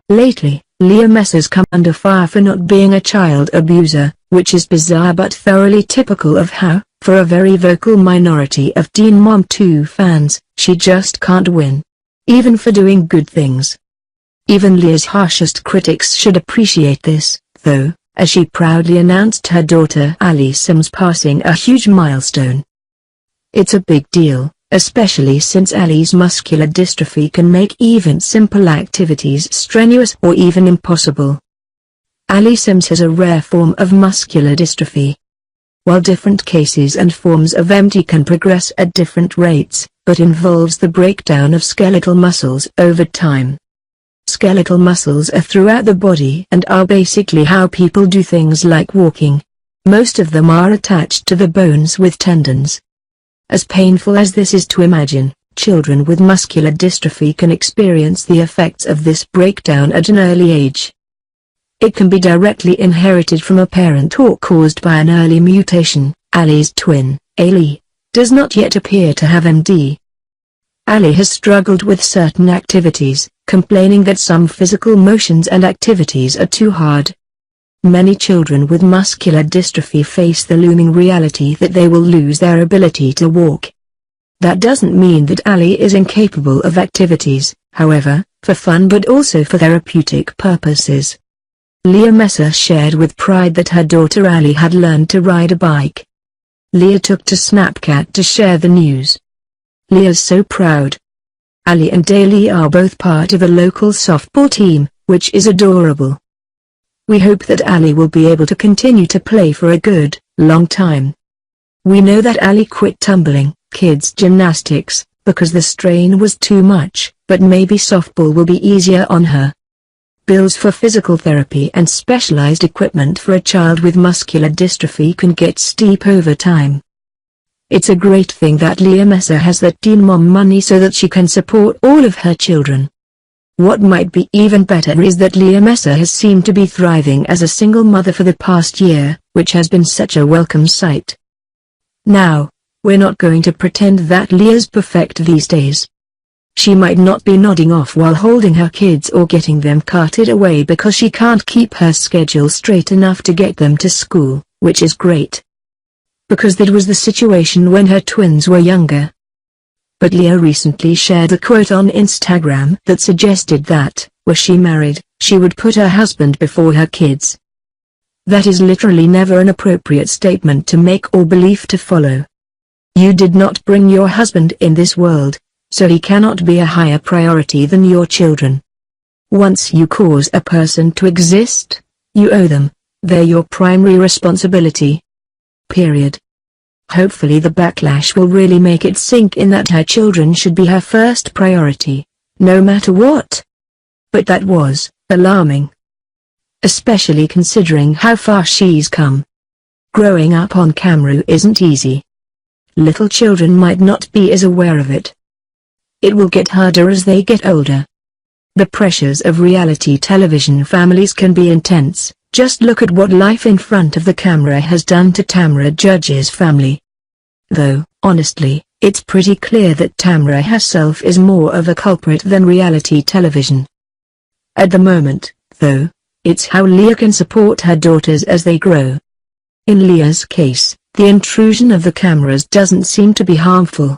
Lately, Leah Messer's come under fire for not being a child abuser, which is bizarre but thoroughly typical of her. For a very vocal minority of Teen Mom 2 fans, she just can't win. Even for doing good things. Even Leah's harshest critics should appreciate this, though, as she proudly announced her daughter Ali Sim's passing a huge milestone. It's a big deal, especially since Ali's muscular dystrophy can make even simple activities strenuous or even impossible. Ali Sim's has a rare form of muscular dystrophy. While different cases and forms of MD can progress at different rates, but involves the breakdown of skeletal muscles over time. Skeletal muscles are throughout the body and are basically how people do things like walking. Most of them are attached to the bones with tendons. As painful as this is to imagine, children with muscular dystrophy can experience the effects of this breakdown at an early age. It can be directly inherited from a parent or caused by an early mutation. Ali's twin, Ali, does not yet appear to have MD. Ali has struggled with certain activities, complaining that some physical motions and activities are too hard. Many children with muscular dystrophy face the looming reality that they will lose their ability to walk. That doesn't mean that Ali is incapable of activities, however, for fun but also for therapeutic purposes. Leah Messer shared with pride that her daughter Ali had learned to ride a bike. Leah took to Snapchat to share the news. Leah's so proud. Ali and Ali are both part of a local softball team, which is adorable. We hope that Ali will be able to continue to play for a good, long time. We know that Ali quit tumbling, kids gymnastics, because the strain was too much, but maybe softball will be easier on her. Bills for physical therapy and specialized equipment for a child with muscular dystrophy can get steep over time. It's a great thing that Leah Messer has that Teen Mom money so that she can support all of her children. What might be even better is that Leah Messer has seemed to be thriving as a single mother for the past year, which has been such a welcome sight. Now, we're not going to pretend that Leah's perfect these days. She might not be nodding off while holding her kids or getting them carted away because she can't keep her schedule straight enough to get them to school, which is great. Because that was the situation when her twins were younger. But Leah recently shared a quote on Instagram that suggested that, were she married, she would put her husband before her kids. That is literally never an appropriate statement to make or belief to follow. You did not bring your husband in this world, so he cannot be a higher priority than your children. Once you cause a person to exist, you owe them, they're your primary responsibility. Period. Hopefully the backlash will really make it sink in that her children should be her first priority, no matter what. But that was alarming. Especially considering how far she's come. Growing up on camera isn't easy. Little children might not be as aware of it. It will get harder as they get older. The pressures of reality television families can be intense. Just look at what life in front of the camera has done to Tamra Judge's family. Though, honestly, it's pretty clear that Tamra herself is more of a culprit than reality television. At the moment, though, it's how Leah can support her daughters as they grow. In Leah's case, the intrusion of the cameras doesn't seem to be harmful.